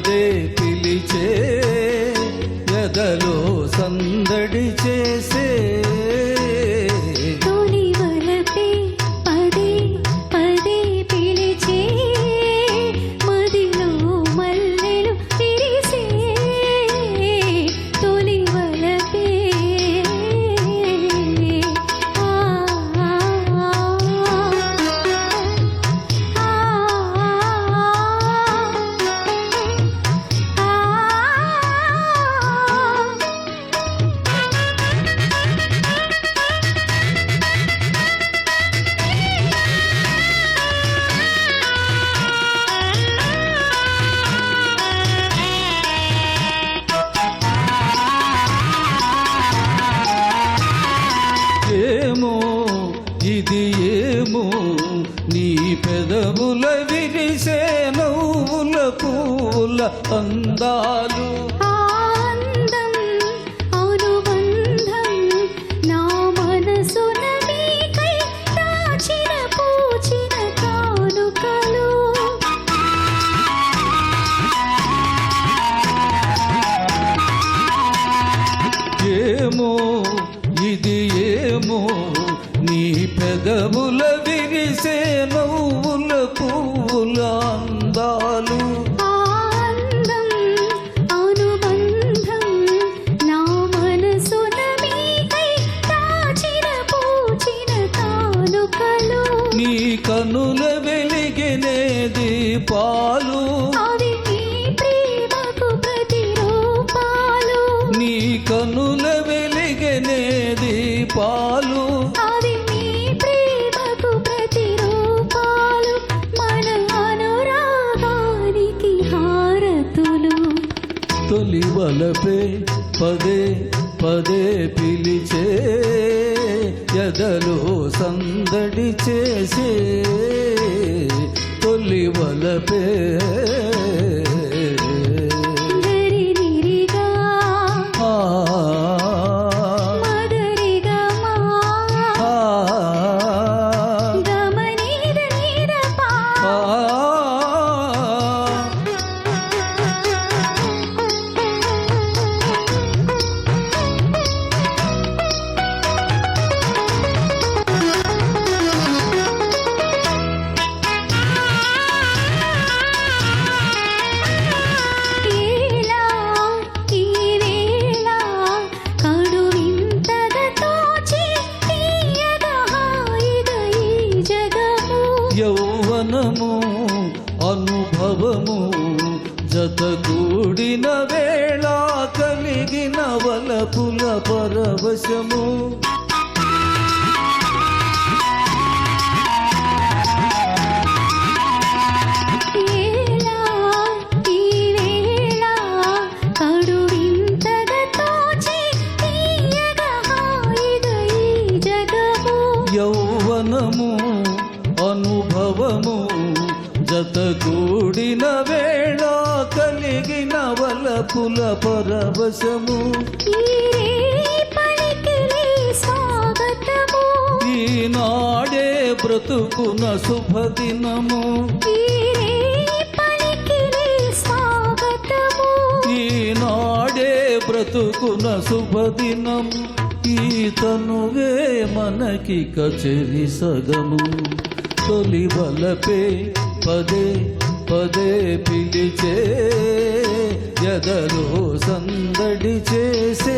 పదే పిలిచే ఎదలో సందడి చేసే తొలి వలపే పదే పదే పిలిచే మదిలో మల్లెలు విరిసే తొలి వలపే ఏమో ఇది ఏమో నీ పెదవుల విరిసే నవ్వుల పూల అందాలు ఆనందం అనుబంధం నా మనసున మీకై దాచిన పూచిన కానుకలు ఏమో ఇది ఏమో నీ పెదవుల విరిసే నవ్వుల పూల అందాలు ఆనందం అనుబంధం నా మనసున మీకై దాచిన పూచిన కానుకలు నీ కనుల వెలిగినే దీపాలు అవి నీ ప్రేమకు ప్రతిరూపాలు నీ కనుల వెలిగినే దీపాలు అవి నీ ప్రేమకు ప్రతిరూపాలు మన అనురాగానికి హారతులు తొలి వలపే పదే పదే పిలిచే ఎదలో సందడి చేసే తొలి వలపే గరినిరిగా ఆ మదరిగా మా ఆ గమనీద నీదపా ఆ ఏలా ఈ వేళ కడువింతగా తోచి తీయగా హాయిగా ఈ జగము యౌవనము అనుభవము జతగూడిన వేళ కలిగిన వలపుల పరవశము ఏలా ఈ వేళ కడువింతగా తోచి తీయగా హాయిగా ఈ జగము యౌవనము అనుభవము జతగూడిన వేళ కలిగిన వలపుల పరవశము ఈ పలికిలే స్వాగతము ఈనాడే బ్రతుకున శుభదినము ఈ పలికిలే స్వాగతము ఈనాడే బ్రతుకున శుభదినము ఈ తనువే మనకి కచెరి సగము తొలి వలపే పదే పదే పిలిచే ఎదలో సందడి చేసే